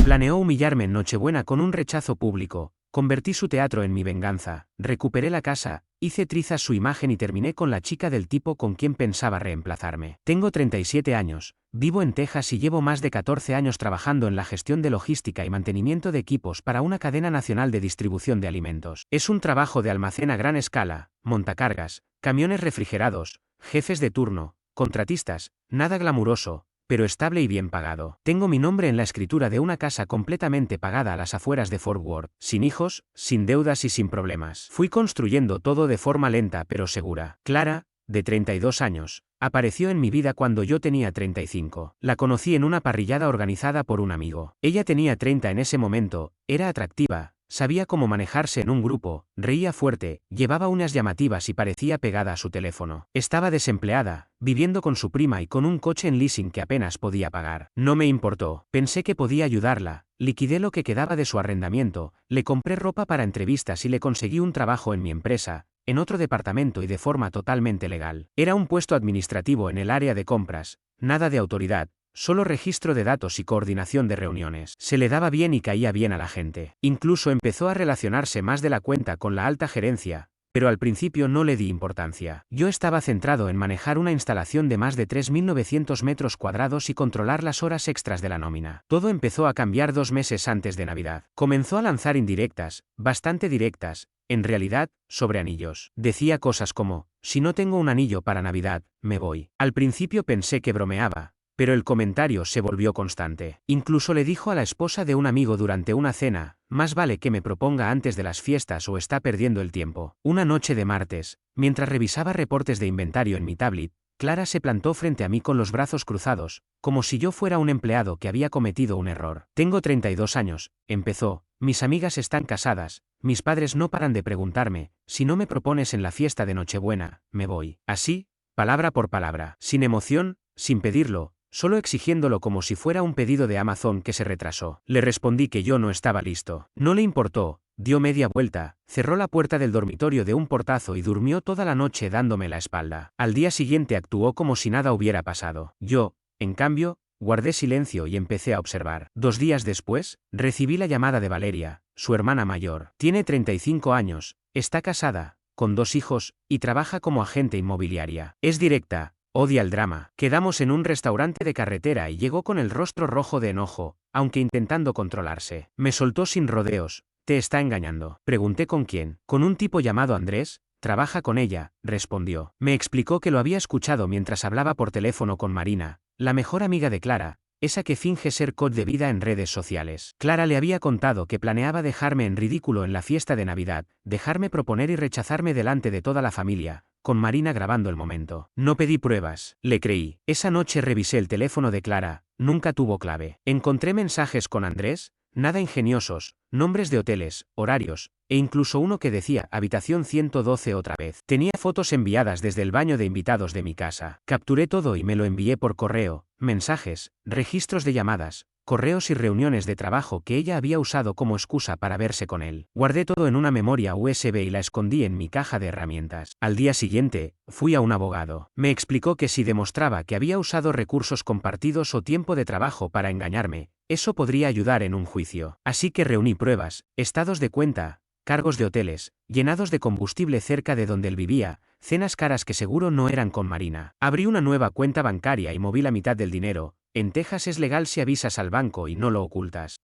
Planeó humillarme en Nochebuena con un rechazo público. Convertí su teatro en mi venganza, recuperé la casa, hice trizas su imagen y terminé con la chica del tipo con quien pensaba reemplazarme. Tengo 37 años, vivo en Texas y llevo más de 14 años trabajando en la gestión de logística y mantenimiento de equipos para una cadena nacional de distribución de alimentos. Es un trabajo de almacén a gran escala, montacargas, camiones refrigerados, jefes de turno, contratistas, nada glamuroso, pero estable y bien pagado. Tengo mi nombre en la escritura de una casa completamente pagada a las afueras de Fort Worth, sin hijos, sin deudas y sin problemas. Fui construyendo todo de forma lenta pero segura. Clara, de 32 años, apareció en mi vida cuando yo tenía 35. La conocí en una parrillada organizada por un amigo. Ella tenía 30 en ese momento, era atractiva, sabía cómo manejarse en un grupo, reía fuerte, llevaba uñas llamativas y parecía pegada a su teléfono. Estaba desempleada, viviendo con su prima y con un coche en leasing que apenas podía pagar. No me importó, pensé que podía ayudarla, liquidé lo que quedaba de su arrendamiento, le compré ropa para entrevistas y le conseguí un trabajo en mi empresa, en otro departamento y de forma totalmente legal. Era un puesto administrativo en el área de compras, nada de autoridad, solo registro de datos y coordinación de reuniones. Se le daba bien y caía bien a la gente. Incluso empezó a relacionarse más de la cuenta con la alta gerencia, pero al principio no le di importancia. Yo estaba centrado en manejar una instalación de más de 3.900 metros cuadrados y controlar las horas extras de la nómina. Todo empezó a cambiar 2 meses antes de Navidad. Comenzó a lanzar indirectas, bastante directas, en realidad, sobre anillos. Decía cosas como, si no tengo un anillo para Navidad, me voy. Al principio pensé que bromeaba, pero el comentario se volvió constante. Incluso le dijo a la esposa de un amigo durante una cena, más vale que me proponga antes de las fiestas o está perdiendo el tiempo. Una noche de martes, mientras revisaba reportes de inventario en mi tablet, Clara se plantó frente a mí con los brazos cruzados, como si yo fuera un empleado que había cometido un error. Tengo 32 años, empezó, mis amigas están casadas, mis padres no paran de preguntarme, si no me propones en la fiesta de Nochebuena, me voy. Así, palabra por palabra, sin emoción, sin pedirlo, solo exigiéndolo como si fuera un pedido de Amazon que se retrasó. Le respondí que yo no estaba listo. No le importó, dio media vuelta, cerró la puerta del dormitorio de un portazo y durmió toda la noche dándome la espalda. Al día siguiente actuó como si nada hubiera pasado. Yo, en cambio, guardé silencio y empecé a observar. 2 días después, recibí la llamada de Valeria, su hermana mayor. Tiene 35 años, está casada, con 2 hijos, y trabaja como agente inmobiliaria. Es directa. Odia el drama. Quedamos en un restaurante de carretera y llegó con el rostro rojo de enojo, aunque intentando controlarse. Me soltó sin rodeos. ¿Te está engañando? Pregunté con quién. Con un tipo llamado Andrés. Trabaja con ella, respondió. Me explicó que lo había escuchado mientras hablaba por teléfono con Marina, la mejor amiga de Clara, esa que finge ser coach de vida en redes sociales. Clara le había contado que planeaba dejarme en ridículo en la fiesta de Navidad, dejarme proponer y rechazarme delante de toda la familia, con Marina grabando el momento. No pedí pruebas, le creí. Esa noche revisé el teléfono de Clara, nunca tuvo clave. Encontré mensajes con Andrés, nada ingeniosos, nombres de hoteles, horarios, e incluso uno que decía habitación 112 otra vez. Tenía fotos enviadas desde el baño de invitados de mi casa. Capturé todo y me lo envié por correo, mensajes, registros de llamadas, correos y reuniones de trabajo que ella había usado como excusa para verse con él. Guardé todo en una memoria USB y la escondí en mi caja de herramientas. Al día siguiente, fui a un abogado. Me explicó que si demostraba que había usado recursos compartidos o tiempo de trabajo para engañarme, eso podría ayudar en un juicio. Así que reuní pruebas, estados de cuenta, cargos de hoteles, llenados de combustible cerca de donde él vivía, cenas caras que seguro no eran con Marina. Abrí una nueva cuenta bancaria y moví la mitad del dinero. En Texas es legal si avisas al banco y no lo ocultas.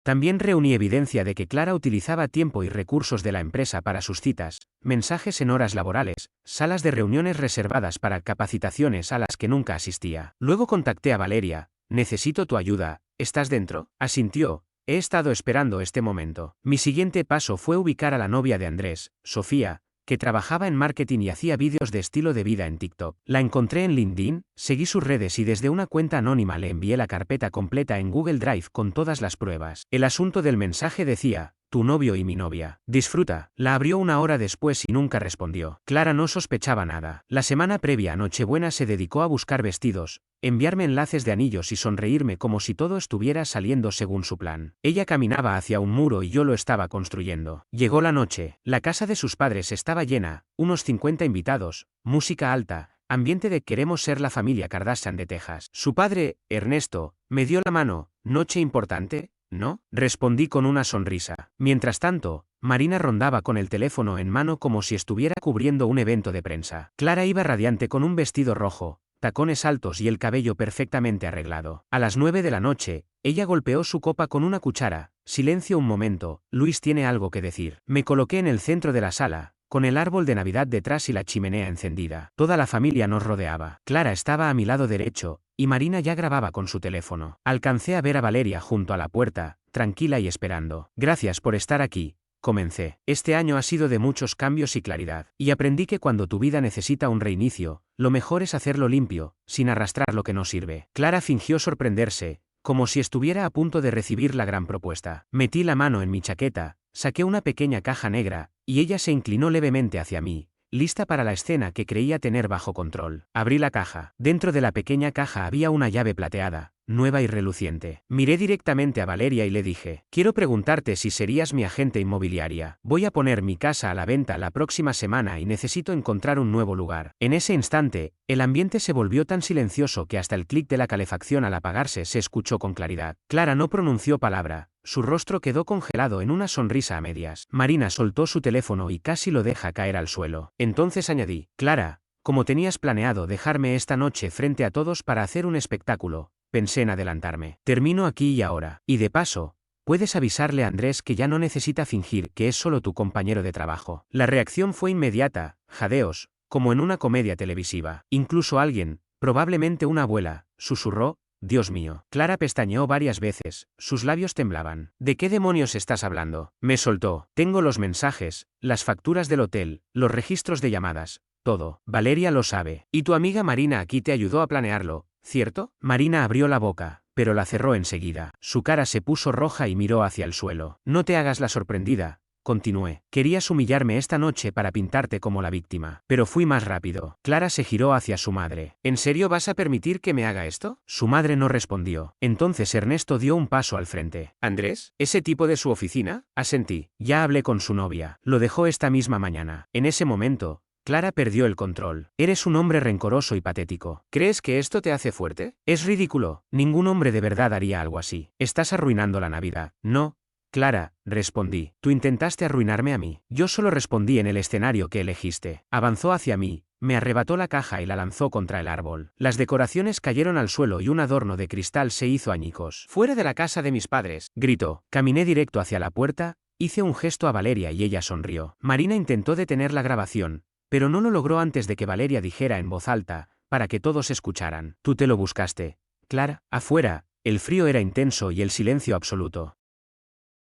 También reuní evidencia de que Clara utilizaba tiempo y recursos de la empresa para sus citas, mensajes en horas laborales, salas de reuniones reservadas para capacitaciones a las que nunca asistía. Luego contacté a Valeria. Necesito tu ayuda, ¿estás dentro? Asintió. He estado esperando este momento. Mi siguiente paso fue ubicar a la novia de Andrés, Sofía, que trabajaba en marketing y hacía vídeos de estilo de vida en TikTok. La encontré en LinkedIn, seguí sus redes y desde una cuenta anónima le envié la carpeta completa en Google Drive con todas las pruebas. El asunto del mensaje decía, tu novio y mi novia. Disfruta. La abrió 1 hora después y nunca respondió. Clara no sospechaba nada. La semana previa a Nochebuena se dedicó a buscar vestidos, enviarme enlaces de anillos y sonreírme como si todo estuviera saliendo según su plan. Ella caminaba hacia un muro y yo lo estaba construyendo. Llegó la noche. La casa de sus padres estaba llena, unos 50 invitados, música alta, ambiente de queremos ser la familia Kardashian de Texas. Su padre, Ernesto, me dio la mano. ¿Noche importante? ¿no? Respondí con una sonrisa. Mientras tanto, Marina rondaba con el teléfono en mano como si estuviera cubriendo un evento de prensa. Clara iba radiante con un vestido rojo, tacones altos y el cabello perfectamente arreglado. A las 9 de la noche, ella golpeó su copa con una cuchara. Silencio un momento, Luis tiene algo que decir. Me coloqué en el centro de la sala, con el árbol de Navidad detrás y la chimenea encendida. Toda la familia nos rodeaba. Clara estaba a mi lado derecho, y Marina ya grababa con su teléfono. Alcancé a ver a Valeria junto a la puerta, tranquila y esperando. Gracias por estar aquí. Comencé. Este año ha sido de muchos cambios y claridad, y aprendí que cuando tu vida necesita un reinicio, lo mejor es hacerlo limpio, sin arrastrar lo que no sirve. Clara fingió sorprenderse, como si estuviera a punto de recibir la gran propuesta. Metí la mano en mi chaqueta, saqué una pequeña caja negra, y ella se inclinó levemente hacia mí, lista para la escena que creía tener bajo control. Abrí la caja. Dentro de la pequeña caja había una llave plateada, nueva y reluciente. Miré directamente a Valeria y le dije, quiero preguntarte si serías mi agente inmobiliaria. Voy a poner mi casa a la venta la próxima semana y necesito encontrar un nuevo lugar. En ese instante, el ambiente se volvió tan silencioso que hasta el clic de la calefacción al apagarse se escuchó con claridad. Clara no pronunció palabra. Su rostro quedó congelado en una sonrisa a medias. Marina soltó su teléfono y casi lo deja caer al suelo. Entonces añadí, Clara, como tenías planeado dejarme esta noche frente a todos para hacer un espectáculo, pensé en adelantarme. Termino aquí y ahora. Y de paso, puedes avisarle a Andrés que ya no necesita fingir que es solo tu compañero de trabajo. La reacción fue inmediata, jadeos, como en una comedia televisiva. Incluso alguien, probablemente una abuela, susurró, Dios mío. Clara pestañeó varias veces, sus labios temblaban. ¿De qué demonios estás hablando? Me soltó. Tengo los mensajes, las facturas del hotel, los registros de llamadas, todo. Valeria lo sabe. Y tu amiga Marina aquí te ayudó a planearlo, ¿cierto? Marina abrió la boca, pero la cerró enseguida. Su cara se puso roja y miró hacia el suelo. No te hagas la sorprendida. Continué. Querías humillarme esta noche para pintarte como la víctima. Pero fui más rápido. Clara se giró hacia su madre. ¿En serio vas a permitir que me haga esto? Su madre no respondió. Entonces Ernesto dio un paso al frente. ¿Andrés? ¿Ese tipo de su oficina? Asentí. Ya hablé con su novia. Lo dejó esta misma mañana. En ese momento, Clara perdió el control. Eres un hombre rencoroso y patético. ¿Crees que esto te hace fuerte? Es ridículo. Ningún hombre de verdad haría algo así. Estás arruinando la Navidad. No. Clara, respondí. Tú intentaste arruinarme a mí. Yo solo respondí en el escenario que elegiste. Avanzó hacia mí, me arrebató la caja y la lanzó contra el árbol. Las decoraciones cayeron al suelo y un adorno de cristal se hizo añicos. Fuera de la casa de mis padres, gritó. Caminé directo hacia la puerta, hice un gesto a Valeria y ella sonrió. Marina intentó detener la grabación, pero no lo logró antes de que Valeria dijera en voz alta, para que todos escucharan. Tú te lo buscaste. Clara, afuera, el frío era intenso y el silencio absoluto.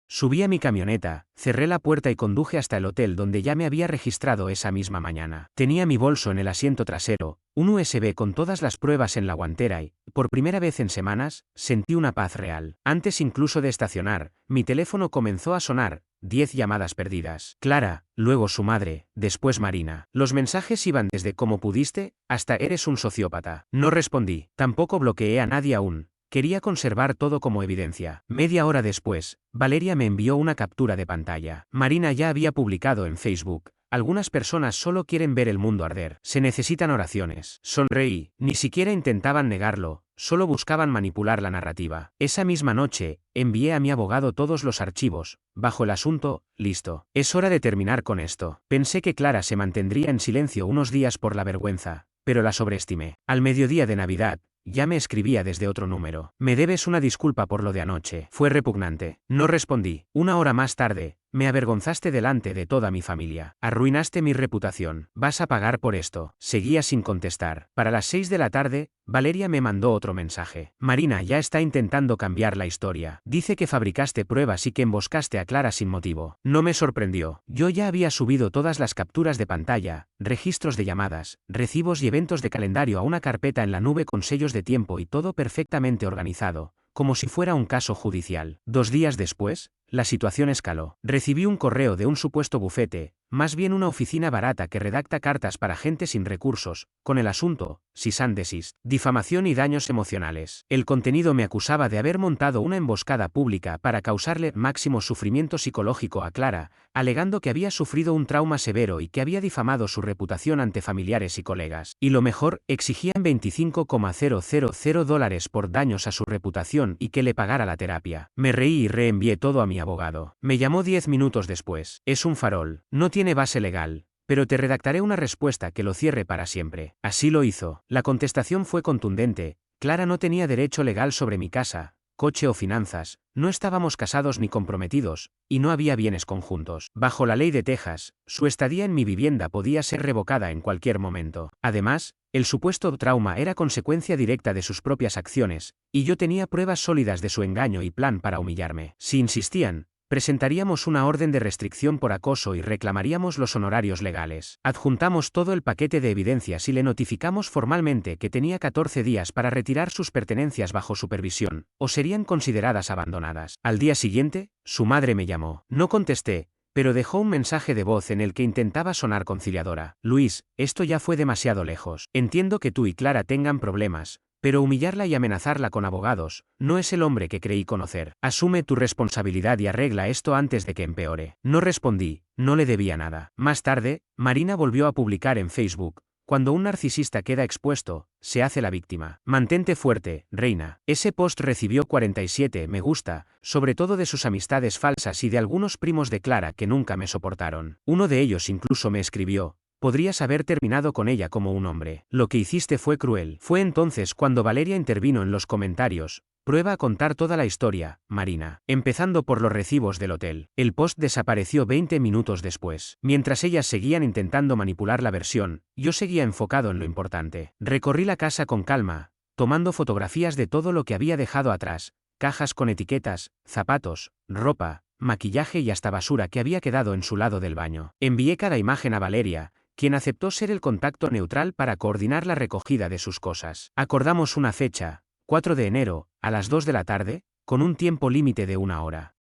Subí a mi camioneta, cerré la puerta y conduje hasta el hotel donde ya me había registrado esa misma mañana. Tenía mi bolso en el asiento trasero, un USB con todas las pruebas en la guantera y, por primera vez en semanas, sentí una paz real. Antes incluso de estacionar, mi teléfono comenzó a sonar, 10 llamadas perdidas. Clara, luego su madre, después Marina. Los mensajes iban desde ¿cómo pudiste?, hasta ¿eres un sociópata? No respondí, tampoco bloqueé a nadie aún. Quería conservar todo como evidencia. Media hora después, Valeria me envió una captura de pantalla. Marina ya había publicado en Facebook. Algunas personas solo quieren ver el mundo arder. Se necesitan oraciones. Sonreí. Ni siquiera intentaban negarlo, solo buscaban manipular la narrativa. Esa misma noche, envié a mi abogado todos los archivos, bajo el asunto, listo. Es hora de terminar con esto. Pensé que Clara se mantendría en silencio unos días por la vergüenza, pero la sobreestimé. Al mediodía de Navidad, ya me escribía desde otro número. Me debes una disculpa por lo de anoche. Fue repugnante. No respondí. Una hora más tarde, me avergonzaste delante de toda mi familia. Arruinaste mi reputación. Vas a pagar por esto. Seguía sin contestar. Para las 6 de la tarde, Valeria me mandó otro mensaje. Marina ya está intentando cambiar la historia. Dice que fabricaste pruebas y que emboscaste a Clara sin motivo. No me sorprendió. Yo ya había subido todas las capturas de pantalla, registros de llamadas, recibos y eventos de calendario a una carpeta en la nube con sellos de tiempo y todo perfectamente organizado, como si fuera un caso judicial. 2 días después, la situación escaló. Recibí un correo de un supuesto bufete, más bien una oficina barata que redacta cartas para gente sin recursos, con el asunto, sisándesis, difamación y daños emocionales. El contenido me acusaba de haber montado una emboscada pública para causarle máximo sufrimiento psicológico a Clara, alegando que había sufrido un trauma severo y que había difamado su reputación ante familiares y colegas. Y lo mejor, exigían $25,000 por daños a su reputación y que le pagara la terapia. Me reí y reenvié todo a mi abogado. Me llamó 10 minutos después. Es un farol. No tiene base legal, pero te redactaré una respuesta que lo cierre para siempre. Así lo hizo. La contestación fue contundente. Clara no tenía derecho legal sobre mi casa, coche o finanzas, no estábamos casados ni comprometidos, y no había bienes conjuntos. Bajo la ley de Texas, su estadía en mi vivienda podía ser revocada en cualquier momento. Además, el supuesto trauma era consecuencia directa de sus propias acciones, y yo tenía pruebas sólidas de su engaño y plan para humillarme. Si insistían, presentaríamos una orden de restricción por acoso y reclamaríamos los honorarios legales. Adjuntamos todo el paquete de evidencias y le notificamos formalmente que tenía 14 días para retirar sus pertenencias bajo supervisión, o serían consideradas abandonadas. Al día siguiente, su madre me llamó. No contesté, pero dejó un mensaje de voz en el que intentaba sonar conciliadora. Luis, esto ya fue demasiado lejos. Entiendo que tú y Clara tengan problemas, pero humillarla y amenazarla con abogados, no es el hombre que creí conocer. Asume tu responsabilidad y arregla esto antes de que empeore. No respondí, no le debía nada. Más tarde, Marina volvió a publicar en Facebook: cuando un narcisista queda expuesto, se hace la víctima. Mantente fuerte, reina. Ese post recibió 47 me gusta, sobre todo de sus amistades falsas y de algunos primos de Clara que nunca me soportaron. Uno de ellos incluso me escribió: podrías haber terminado con ella como un hombre. Lo que hiciste fue cruel. Fue entonces cuando Valeria intervino en los comentarios. Prueba a contar toda la historia, Marina. Empezando por los recibos del hotel. El post desapareció 20 minutos después. Mientras ellas seguían intentando manipular la versión, yo seguía enfocado en lo importante. Recorrí la casa con calma, tomando fotografías de todo lo que había dejado atrás: cajas con etiquetas, zapatos, ropa, maquillaje y hasta basura que había quedado en su lado del baño. Envié cada imagen a Valeria, quien aceptó ser el contacto neutral para coordinar la recogida de sus cosas. Acordamos una fecha, 4 de enero, a las 2 de la tarde, con un tiempo límite de 1 hora.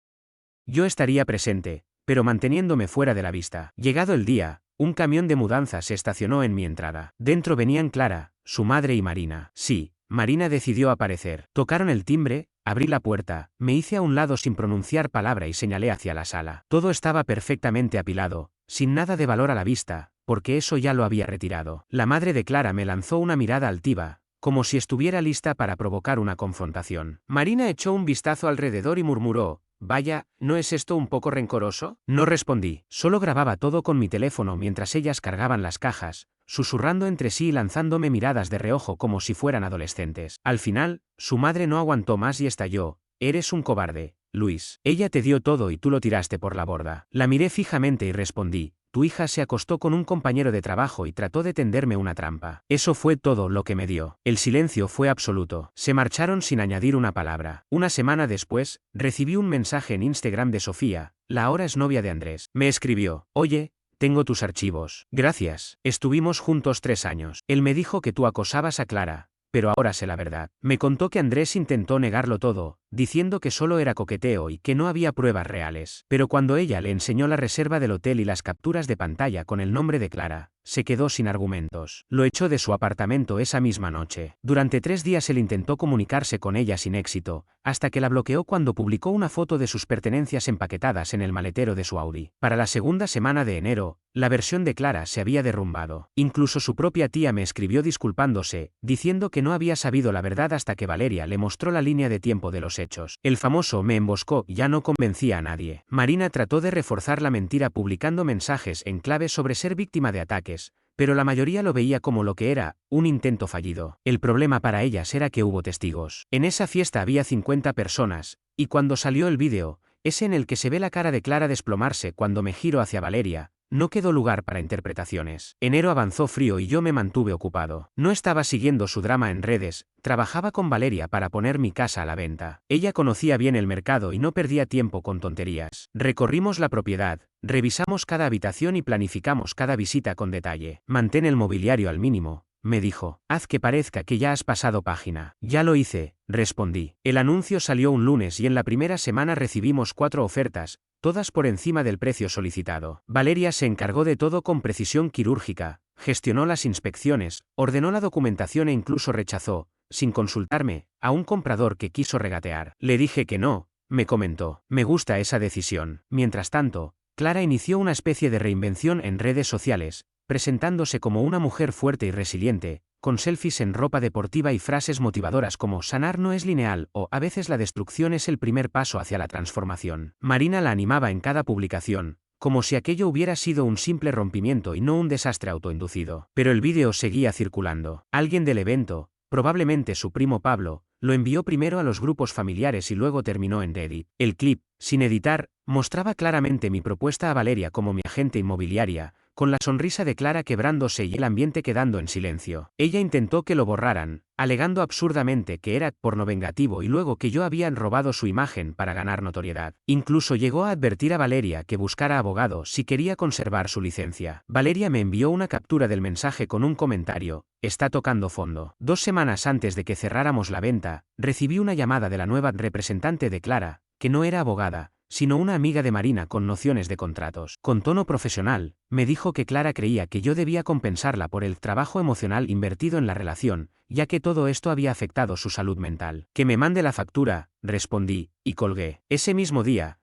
Yo estaría presente, pero manteniéndome fuera de la vista. Llegado el día, un camión de mudanza se estacionó en mi entrada. Dentro venían Clara, su madre y Marina. Sí, Marina decidió aparecer. Tocaron el timbre, abrí la puerta, me hice a un lado sin pronunciar palabra y señalé hacia la sala. Todo estaba perfectamente apilado, sin nada de valor a la vista, porque eso ya lo había retirado. La madre de Clara me lanzó una mirada altiva, como si estuviera lista para provocar una confrontación. Marina echó un vistazo alrededor y murmuró: vaya, ¿no es esto un poco rencoroso? No respondí, solo grababa todo con mi teléfono mientras ellas cargaban las cajas, susurrando entre sí y lanzándome miradas de reojo como si fueran adolescentes. Al final, su madre no aguantó más y estalló: eres un cobarde, Luis. Ella te dio todo y tú lo tiraste por la borda. La miré fijamente y respondí: tu hija se acostó con un compañero de trabajo y trató de tenderme una trampa. Eso fue todo lo que me dio. El silencio fue absoluto. Se marcharon sin añadir una palabra. Una semana después, recibí un mensaje en Instagram de Sofía, la ahora exnovia de Andrés. Me escribió: oye, tengo tus archivos. Gracias. Estuvimos juntos 3 años. Él me dijo que tú acosabas a Clara, pero ahora sé la verdad. Me contó que Andrés intentó negarlo todo, diciendo que solo era coqueteo y que no había pruebas reales. Pero cuando ella le enseñó la reserva del hotel y las capturas de pantalla con el nombre de Clara, se quedó sin argumentos. Lo echó de su apartamento esa misma noche. Durante 3 días él intentó comunicarse con ella sin éxito, hasta que la bloqueó cuando publicó una foto de sus pertenencias empaquetadas en el maletero de su Audi. Para la segunda semana de enero, la versión de Clara se había derrumbado. Incluso su propia tía me escribió disculpándose, diciendo que no había sabido la verdad hasta que Valeria le mostró la línea de tiempo de los hechos. El famoso "me emboscó" ya no convencía a nadie. Marina trató de reforzar la mentira publicando mensajes en clave sobre ser víctima de ataques, pero la mayoría lo veía como lo que era, un intento fallido. El problema para ellas era que hubo testigos. En esa fiesta había 50 personas, y cuando salió el vídeo, ese en el que se ve la cara de Clara desplomarse cuando me giro hacia Valeria, no quedó lugar para interpretaciones. Enero avanzó frío y yo me mantuve ocupado. No estaba siguiendo su drama en redes, trabajaba con Valeria para poner mi casa a la venta. Ella conocía bien el mercado y no perdía tiempo con tonterías. Recorrimos la propiedad, revisamos cada habitación y planificamos cada visita con detalle. Mantén el mobiliario al mínimo, me dijo. Haz que parezca que ya has pasado página. Ya lo hice, respondí. El anuncio salió un lunes y en la primera semana recibimos 4 ofertas, todas por encima del precio solicitado. Valeria se encargó de todo con precisión quirúrgica, gestionó las inspecciones, ordenó la documentación e incluso rechazó, sin consultarme, a un comprador que quiso regatear. Le dije que no, me comentó. Me gusta esa decisión. Mientras tanto, Clara inició una especie de reinvención en redes sociales, presentándose como una mujer fuerte y resiliente, con selfies en ropa deportiva y frases motivadoras como sanar no es lineal o a veces la destrucción es el primer paso hacia la transformación. Marina la animaba en cada publicación, como si aquello hubiera sido un simple rompimiento y no un desastre autoinducido. Pero el vídeo seguía circulando. Alguien del evento, probablemente su primo Pablo, lo envió primero a los grupos familiares y luego terminó en Reddit. El clip, sin editar, mostraba claramente mi propuesta a Valeria como mi agente inmobiliaria, con la sonrisa de Clara quebrándose y el ambiente quedando en silencio. Ella intentó que lo borraran, alegando absurdamente que era porno vengativo y luego que yo había robado su imagen para ganar notoriedad. Incluso llegó a advertir a Valeria que buscara abogado si quería conservar su licencia. Valeria me envió una captura del mensaje con un comentario: está tocando fondo. 2 semanas antes de que cerráramos la venta, recibí una llamada de la nueva representante de Clara, que no era abogada, sino una amiga de Marina con nociones de contratos. Con tono profesional, me dijo que Clara creía que yo debía compensarla por el trabajo emocional invertido en la relación, ya que todo esto había afectado su salud mental. Que me mande la factura, respondí, y colgué. Ese mismo día,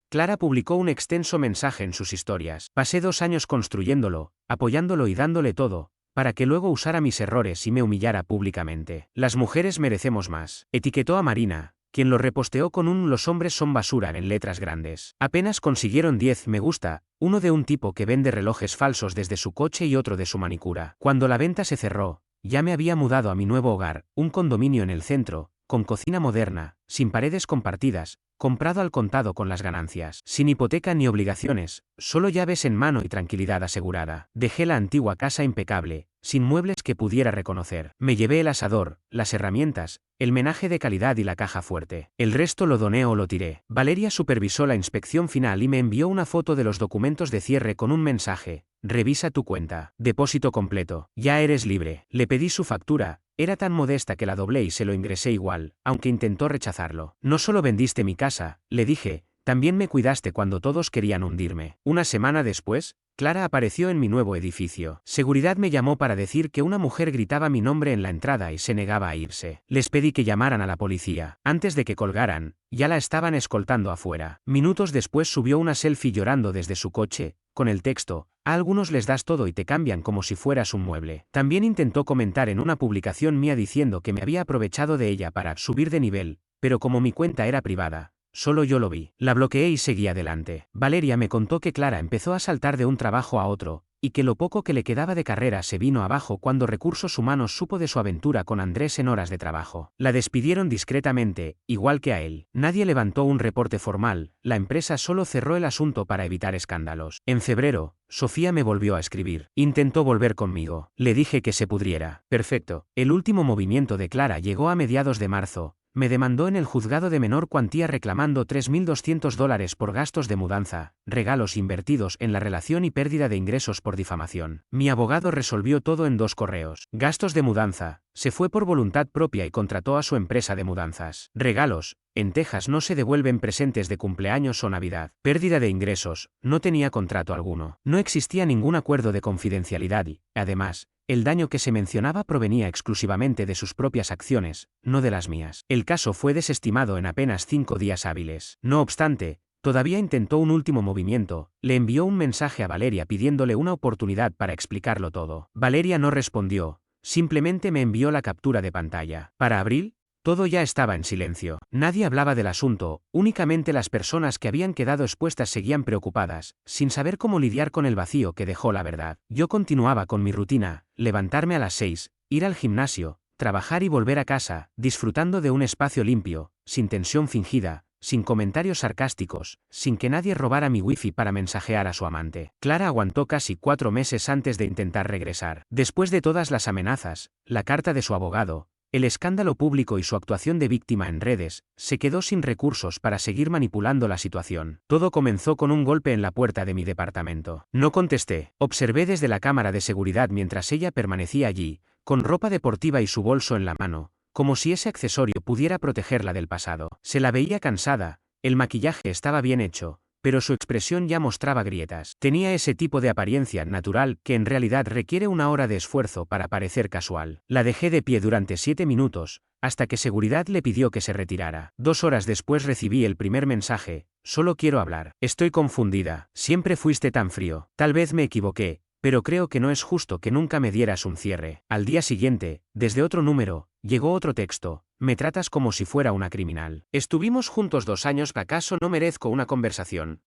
Clara publicó un extenso mensaje en sus historias. Pasé 2 años construyéndolo, apoyándolo y dándole todo, para que luego usara mis errores y me humillara públicamente. Las mujeres merecemos más. Etiquetó a Marina, quien lo reposteó con un "los hombres son basura" en letras grandes. Apenas consiguieron 10 me gusta, uno de un tipo que vende relojes falsos desde su coche y otro de su manicura. Cuando la venta se cerró, ya me había mudado a mi nuevo hogar, un condominio en el centro, con cocina moderna, sin paredes compartidas, comprado al contado con las ganancias, sin hipoteca ni obligaciones, solo llaves en mano y tranquilidad asegurada. Dejé la antigua casa impecable, sin muebles que pudiera reconocer. Me llevé el asador, las herramientas, el menaje de calidad y la caja fuerte. El resto lo doné o lo tiré. Valeria supervisó la inspección final y me envió una foto de los documentos de cierre con un mensaje: revisa tu cuenta. Depósito completo. Ya eres libre. Le pedí su factura. Era tan modesta que la doblé y se lo ingresé igual, aunque intentó rechazarlo. No solo vendiste mi casa, le dije, también me cuidaste cuando todos querían hundirme. Una semana después, Clara apareció en mi nuevo edificio. Seguridad me llamó para decir que una mujer gritaba mi nombre en la entrada y se negaba a irse. Les pedí que llamaran a la policía. Antes de que colgaran, ya la estaban escoltando afuera. Minutos después subió una selfie llorando desde su coche, con el texto: a algunos les das todo y te cambian como si fueras un mueble. También intentó comentar en una publicación mía diciendo que me había aprovechado de ella para subir de nivel, pero como mi cuenta era privada, solo yo lo vi. La bloqueé y seguí adelante. Valeria me contó que Clara empezó a saltar de un trabajo a otro, y que lo poco que le quedaba de carrera se vino abajo cuando Recursos Humanos supo de su aventura con Andrés en horas de trabajo. La despidieron discretamente, igual que a él. Nadie levantó un reporte formal, la empresa solo cerró el asunto para evitar escándalos. En febrero, Sofía me volvió a escribir. Intentó volver conmigo. Le dije que se pudriera. Perfecto. El último movimiento de Clara llegó a mediados de marzo. Me demandó en el juzgado de menor cuantía reclamando $3.200 por gastos de mudanza, regalos invertidos en la relación y pérdida de ingresos por difamación. Mi abogado resolvió todo en 2 correos. Gastos de mudanza: se fue por voluntad propia y contrató a su empresa de mudanzas. Regalos: en Texas no se devuelven presentes de cumpleaños o Navidad. Pérdida de ingresos: no tenía contrato alguno. No existía ningún acuerdo de confidencialidad y, además, el daño que se mencionaba provenía exclusivamente de sus propias acciones, no de las mías. El caso fue desestimado en apenas 5 días hábiles. No obstante, todavía intentó un último movimiento. Le envió un mensaje a Valeria pidiéndole una oportunidad para explicarlo todo. Valeria no respondió, simplemente me envió la captura de pantalla. Para abril, todo ya estaba en silencio. Nadie hablaba del asunto, únicamente las personas que habían quedado expuestas seguían preocupadas, sin saber cómo lidiar con el vacío que dejó la verdad. Yo continuaba con mi rutina: levantarme a las 6, ir al gimnasio, trabajar y volver a casa, disfrutando de un espacio limpio, sin tensión fingida, sin comentarios sarcásticos, sin que nadie robara mi wifi para mensajear a su amante. Clara aguantó casi 4 meses antes de intentar regresar. Después de todas las amenazas, la carta de su abogado, el escándalo público y su actuación de víctima en redes, se quedó sin recursos para seguir manipulando la situación. Todo comenzó con un golpe en la puerta de mi departamento. No contesté. Observé desde la cámara de seguridad mientras ella permanecía allí, con ropa deportiva y su bolso en la mano, como si ese accesorio pudiera protegerla del pasado. Se la veía cansada, el maquillaje estaba bien hecho, pero su expresión ya mostraba grietas. Tenía ese tipo de apariencia natural que en realidad requiere una hora de esfuerzo para parecer casual. La dejé de pie durante 7 minutos, hasta que seguridad le pidió que se retirara. 2 horas después recibí el primer mensaje: solo quiero hablar. Estoy confundida. Siempre fuiste tan frío. Tal vez me equivoqué, pero creo que no es justo que nunca me dieras un cierre. Al día siguiente, desde otro número, llegó otro texto: me tratas como si fuera una criminal. Estuvimos juntos 2 años, ¿acaso no merezco una conversación?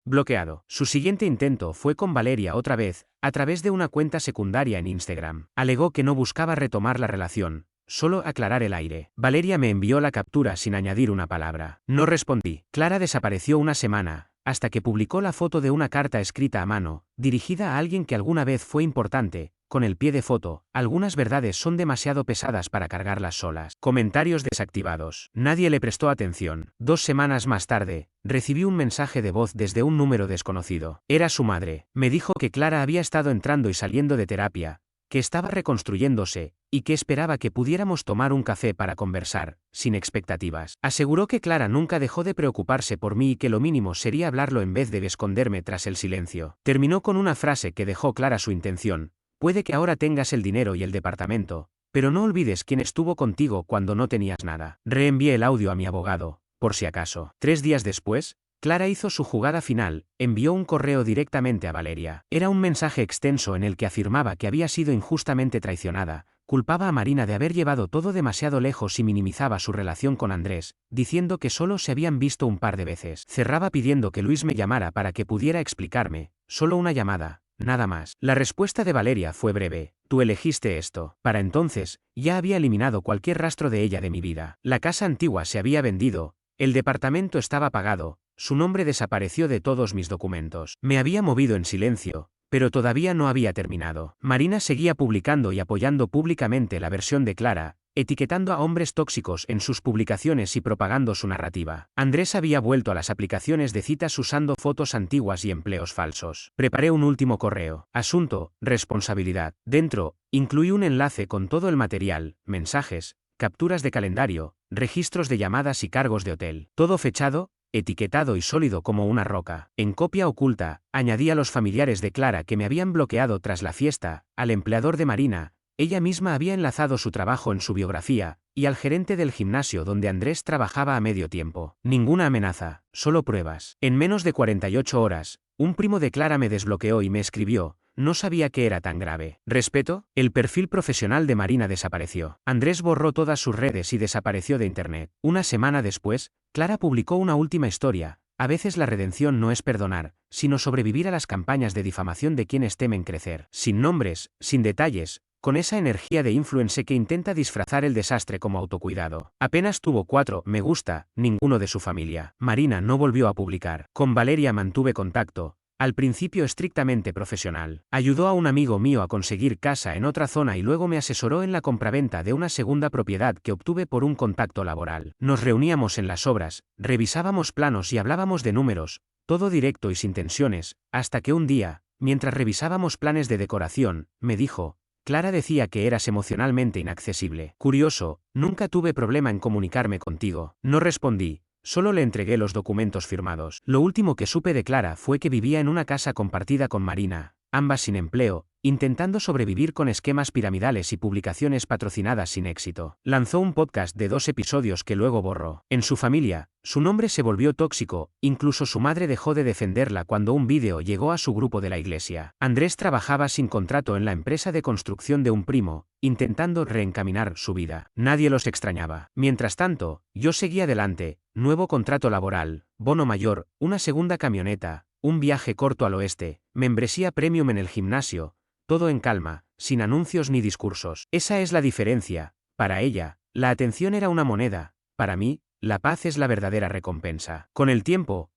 Bloqueado. Su siguiente intento fue con Valeria otra vez, a través de una cuenta secundaria en Instagram. Alegó que no buscaba retomar la relación, solo aclarar el aire. Valeria me envió la captura sin añadir una palabra. No respondí. Clara desapareció una semana, hasta que publicó la foto de una carta escrita a mano, dirigida a alguien que alguna vez fue importante, con el pie de foto: algunas verdades son demasiado pesadas para cargarlas solas. Comentarios desactivados. Nadie le prestó atención. 2 semanas más tarde, recibí un mensaje de voz desde un número desconocido. Era su madre. Me dijo que Clara había estado entrando y saliendo de terapia, que estaba reconstruyéndose, y que esperaba que pudiéramos tomar un café para conversar, sin expectativas. Aseguró que Clara nunca dejó de preocuparse por mí y que lo mínimo sería hablarlo en vez de esconderme tras el silencio. Terminó con una frase que dejó clara su intención: puede que ahora tengas el dinero y el departamento, pero no olvides quién estuvo contigo cuando no tenías nada. Reenvié el audio a mi abogado, por si acaso. 3 días después, Clara hizo su jugada final: envió un correo directamente a Valeria. Era un mensaje extenso en el que afirmaba que había sido injustamente traicionada, culpaba a Marina de haber llevado todo demasiado lejos y minimizaba su relación con Andrés, diciendo que solo se habían visto un par de veces. Cerraba pidiendo que Luis me llamara para que pudiera explicarme: solo una llamada, nada más. La respuesta de Valeria fue breve: tú elegiste esto. Para entonces, ya había eliminado cualquier rastro de ella de mi vida. La casa antigua se había vendido, el departamento estaba pagado, su nombre desapareció de todos mis documentos. Me había movido en silencio, pero todavía no había terminado. Marina seguía publicando y apoyando públicamente la versión de Clara, etiquetando a hombres tóxicos en sus publicaciones y propagando su narrativa. Andrés había vuelto a las aplicaciones de citas usando fotos antiguas y empleos falsos. Preparé un último correo. Asunto: responsabilidad. Dentro, incluí un enlace con todo el material: mensajes, capturas de calendario, registros de llamadas y cargos de hotel. Todo fechado, etiquetado y sólido como una roca. En copia oculta, añadí a los familiares de Clara que me habían bloqueado tras la fiesta, al empleador de Marina, ella misma había enlazado su trabajo en su biografía, y al gerente del gimnasio donde Andrés trabajaba a medio tiempo. Ninguna amenaza, solo pruebas. En menos de 48 horas, un primo de Clara me desbloqueó y me escribió: no sabía que era tan grave. ¿Respeto? El perfil profesional de Marina desapareció. Andrés borró todas sus redes y desapareció de internet. Una semana después, Clara publicó una última historia: a veces la redención no es perdonar, sino sobrevivir a las campañas de difamación de quienes temen crecer. Sin nombres, sin detalles, con esa energía de influencer que intenta disfrazar el desastre como autocuidado. Apenas tuvo 4 me gusta, ninguno de su familia. Marina no volvió a publicar. Con Valeria mantuve contacto, al principio estrictamente profesional. Ayudó a un amigo mío a conseguir casa en otra zona y luego me asesoró en la compraventa de una segunda propiedad que obtuve por un contacto laboral. Nos reuníamos en las obras, revisábamos planos y hablábamos de números, todo directo y sin tensiones, hasta que un día, mientras revisábamos planes de decoración, me dijo: Clara decía que eras emocionalmente inaccesible. Curioso, nunca tuve problema en comunicarme contigo. No respondí. Solo le entregué los documentos firmados. Lo último que supe de Clara fue que vivía en una casa compartida con Marina, ambas sin empleo, intentando sobrevivir con esquemas piramidales y publicaciones patrocinadas sin éxito. Lanzó un podcast de 2 episodios que luego borró. En su familia, su nombre se volvió tóxico, incluso su madre dejó de defenderla cuando un vídeo llegó a su grupo de la iglesia. Andrés trabajaba sin contrato en la empresa de construcción de un primo, intentando reencaminar su vida. Nadie los extrañaba. Mientras tanto, yo seguía adelante: nuevo contrato laboral, bono mayor, una segunda camioneta, un viaje corto al oeste, membresía premium en el gimnasio, todo en calma, sin anuncios ni discursos. Esa es la diferencia. Para ella, la atención era una moneda; para mí, la paz es la verdadera recompensa. Con el tiempo,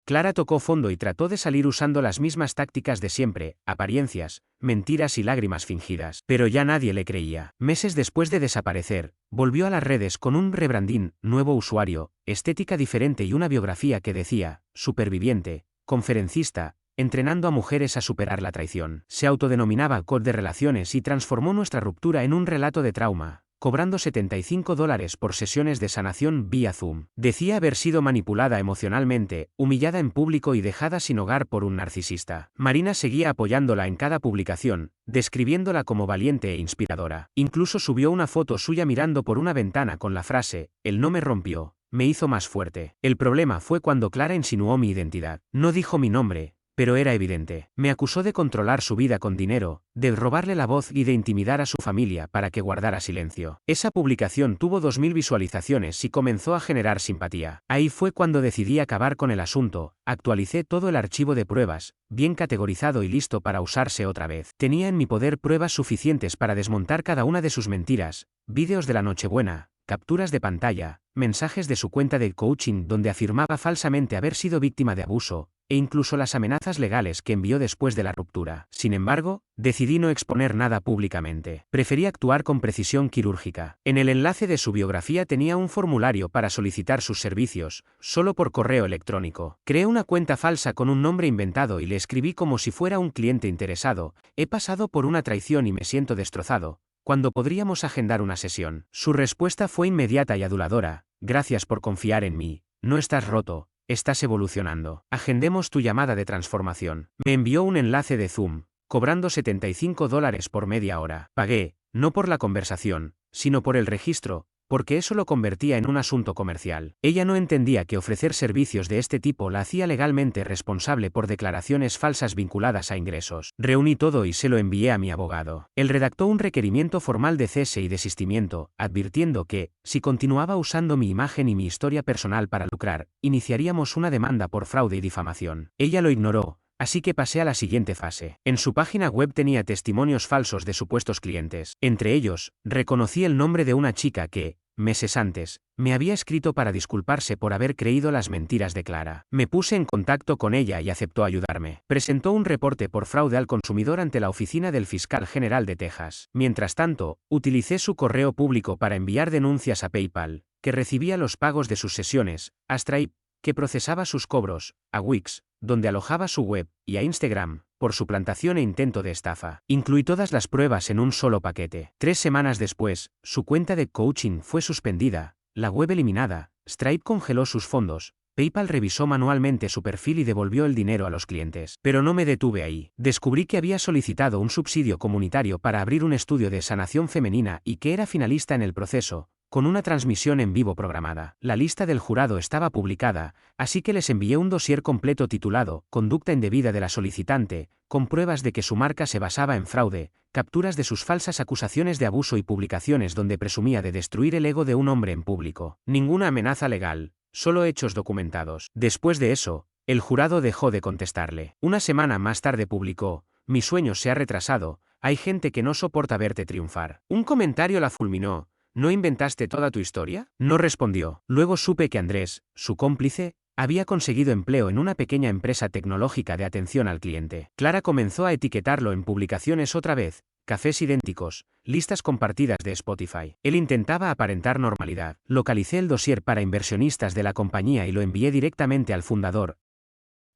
Clara tocó fondo y trató de salir usando las mismas tácticas de siempre, apariencias, mentiras y lágrimas fingidas. Pero ya nadie le creía. Meses después de desaparecer, volvió a las redes con un rebranding, nuevo usuario, estética diferente y una biografía que decía, superviviente, conferencista, entrenando a mujeres a superar la traición. Se autodenominaba coach de relaciones y transformó nuestra ruptura en un relato de trauma, cobrando $75 por sesiones de sanación vía Zoom. Decía haber sido manipulada emocionalmente, humillada en público y dejada sin hogar por un narcisista. Marina seguía apoyándola en cada publicación, describiéndola como valiente e inspiradora. Incluso subió una foto suya mirando por una ventana con la frase, «Él no me rompió, me hizo más fuerte». El problema fue cuando Clara insinuó mi identidad. No dijo mi nombre, pero era evidente. Me acusó de controlar su vida con dinero, de robarle la voz y de intimidar a su familia para que guardara silencio. Esa publicación tuvo 2000 visualizaciones y comenzó a generar simpatía. Ahí fue cuando decidí acabar con el asunto, actualicé todo el archivo de pruebas, bien categorizado y listo para usarse otra vez. Tenía en mi poder pruebas suficientes para desmontar cada una de sus mentiras, vídeos de la Nochebuena, capturas de pantalla, mensajes de su cuenta de coaching donde afirmaba falsamente haber sido víctima de abuso, e incluso las amenazas legales que envió después de la ruptura. Sin embargo, decidí no exponer nada públicamente. Preferí actuar con precisión quirúrgica. En el enlace de su biografía tenía un formulario para solicitar sus servicios, solo por correo electrónico. Creé una cuenta falsa con un nombre inventado y le escribí como si fuera un cliente interesado, «He pasado por una traición y me siento destrozado. ¿Cuándo podríamos agendar una sesión?». Su respuesta fue inmediata y aduladora, «Gracias por confiar en mí, no estás roto, estás evolucionando. Agendemos tu llamada de transformación». Me envió un enlace de Zoom, cobrando $75 por media hora. Pagué, no por la conversación, sino por el registro, porque eso lo convertía en un asunto comercial. Ella no entendía que ofrecer servicios de este tipo la hacía legalmente responsable por declaraciones falsas vinculadas a ingresos. Reuní todo y se lo envié a mi abogado. Él redactó un requerimiento formal de cese y desistimiento, advirtiendo que, si continuaba usando mi imagen y mi historia personal para lucrar, iniciaríamos una demanda por fraude y difamación. Ella lo ignoró, así que pasé a la siguiente fase. En su página web tenía testimonios falsos de supuestos clientes. Entre ellos, reconocí el nombre de una chica que, meses antes, me había escrito para disculparse por haber creído las mentiras de Clara. Me puse en contacto con ella y aceptó ayudarme. Presentó un reporte por fraude al consumidor ante la oficina del fiscal general de Texas. Mientras tanto, utilicé su correo público para enviar denuncias a PayPal, que recibía los pagos de sus sesiones, a Stripe, que procesaba sus cobros, a Wix, donde alojaba su web, y a Instagram, por suplantación e intento de estafa. Incluí todas las pruebas en un solo paquete. 3 semanas después, su cuenta de coaching fue suspendida, la web eliminada, Stripe congeló sus fondos, PayPal revisó manualmente su perfil y devolvió el dinero a los clientes. Pero no me detuve ahí. Descubrí que había solicitado un subsidio comunitario para abrir un estudio de sanación femenina y que era finalista en el proceso, con una transmisión en vivo programada. La lista del jurado estaba publicada, así que les envié un dossier completo titulado «Conducta indebida de la solicitante», con pruebas de que su marca se basaba en fraude, capturas de sus falsas acusaciones de abuso y publicaciones donde presumía de destruir el ego de un hombre en público. Ninguna amenaza legal, solo hechos documentados. Después de eso, el jurado dejó de contestarle. Una semana más tarde publicó: «Mi sueño se ha retrasado, hay gente que no soporta verte triunfar». Un comentario la fulminó: «¿No inventaste toda tu historia?». No respondió. Luego supe que Andrés, su cómplice, había conseguido empleo en una pequeña empresa tecnológica de atención al cliente. Clara comenzó a etiquetarlo en publicaciones otra vez, cafés idénticos, listas compartidas de Spotify. Él intentaba aparentar normalidad. Localicé el dossier para inversionistas de la compañía y lo envié directamente al fundador,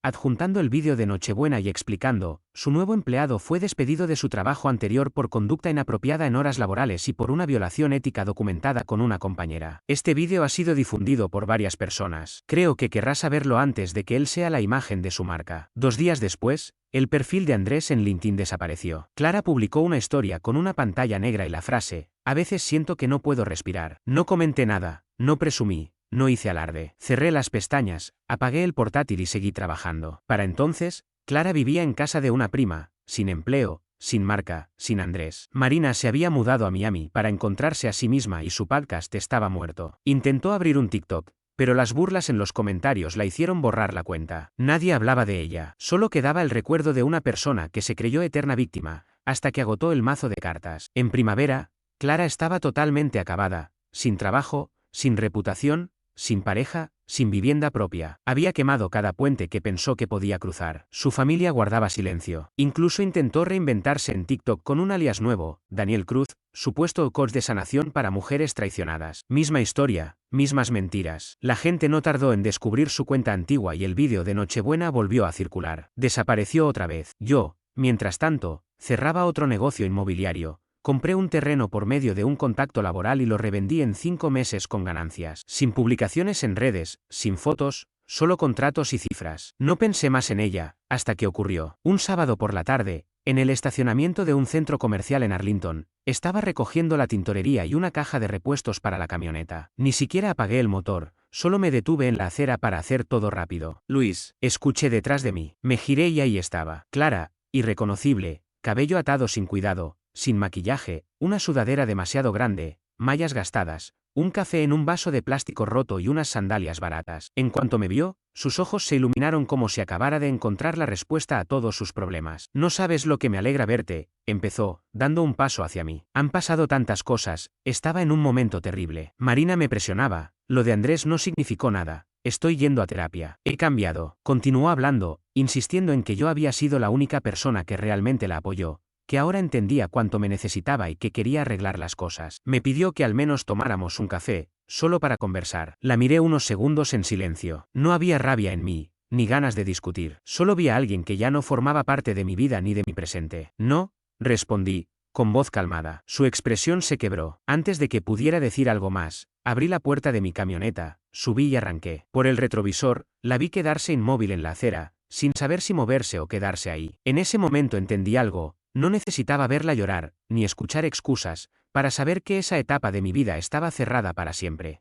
adjuntando el vídeo de Nochebuena y explicando: su nuevo empleado fue despedido de su trabajo anterior por conducta inapropiada en horas laborales y por una violación ética documentada con una compañera. Este vídeo ha sido difundido por varias personas. Creo que querrás saberlo antes de que él sea la imagen de su marca. 2 días después, el perfil de Andrés en LinkedIn desapareció. Clara publicó una historia con una pantalla negra y la frase: «A veces siento que no puedo respirar». No comenté nada, no presumí. No hice alarde. Cerré las pestañas, apagué el portátil y seguí trabajando. Para entonces, Clara vivía en casa de una prima, sin empleo, sin marca, sin Andrés. Marina se había mudado a Miami para encontrarse a sí misma y su podcast estaba muerto. Intentó abrir un TikTok, pero las burlas en los comentarios la hicieron borrar la cuenta. Nadie hablaba de ella. Solo quedaba el recuerdo de una persona que se creyó eterna víctima, hasta que agotó el mazo de cartas. En primavera, Clara estaba totalmente acabada, sin trabajo, sin reputación, sin pareja, sin vivienda propia. Había quemado cada puente que pensó que podía cruzar. Su familia guardaba silencio. Incluso intentó reinventarse en TikTok con un alias nuevo, Daniel Cruz, supuesto coach de sanación para mujeres traicionadas. Misma historia, mismas mentiras. La gente no tardó en descubrir su cuenta antigua y el vídeo de Nochebuena volvió a circular. Desapareció otra vez. Yo, mientras tanto, cerraba otro negocio inmobiliario. Compré un terreno por medio de un contacto laboral y lo revendí en 5 meses con ganancias. Sin publicaciones en redes, sin fotos, solo contratos y cifras. No pensé más en ella, hasta que ocurrió. Un sábado por la tarde, en el estacionamiento de un centro comercial en Arlington, estaba recogiendo la tintorería y una caja de repuestos para la camioneta. Ni siquiera apagué el motor, solo me detuve en la acera para hacer todo rápido. Luis, escuché detrás de mí. Me giré y ahí estaba. Clara, irreconocible, cabello atado sin cuidado, sin maquillaje, una sudadera demasiado grande, mallas gastadas, un café en un vaso de plástico roto y unas sandalias baratas. En cuanto me vio, sus ojos se iluminaron como si acabara de encontrar la respuesta a todos sus problemas. No sabes lo que me alegra verte, empezó, dando un paso hacia mí. Han pasado tantas cosas, estaba en un momento terrible. Marina me presionaba, lo de Andrés no significó nada. Estoy yendo a terapia. He cambiado. Continuó hablando, insistiendo en que yo había sido la única persona que realmente la apoyó, que ahora entendía cuánto me necesitaba y que quería arreglar las cosas. Me pidió que al menos tomáramos un café, solo para conversar. La miré unos segundos en silencio. No había rabia en mí, ni ganas de discutir. Solo vi a alguien que ya no formaba parte de mi vida ni de mi presente. No, respondí, con voz calmada. Su expresión se quebró. Antes de que pudiera decir algo más, abrí la puerta de mi camioneta, subí y arranqué. Por el retrovisor, la vi quedarse inmóvil en la acera, sin saber si moverse o quedarse ahí. En ese momento entendí algo. No necesitaba verla llorar, ni escuchar excusas, para saber que esa etapa de mi vida estaba cerrada para siempre.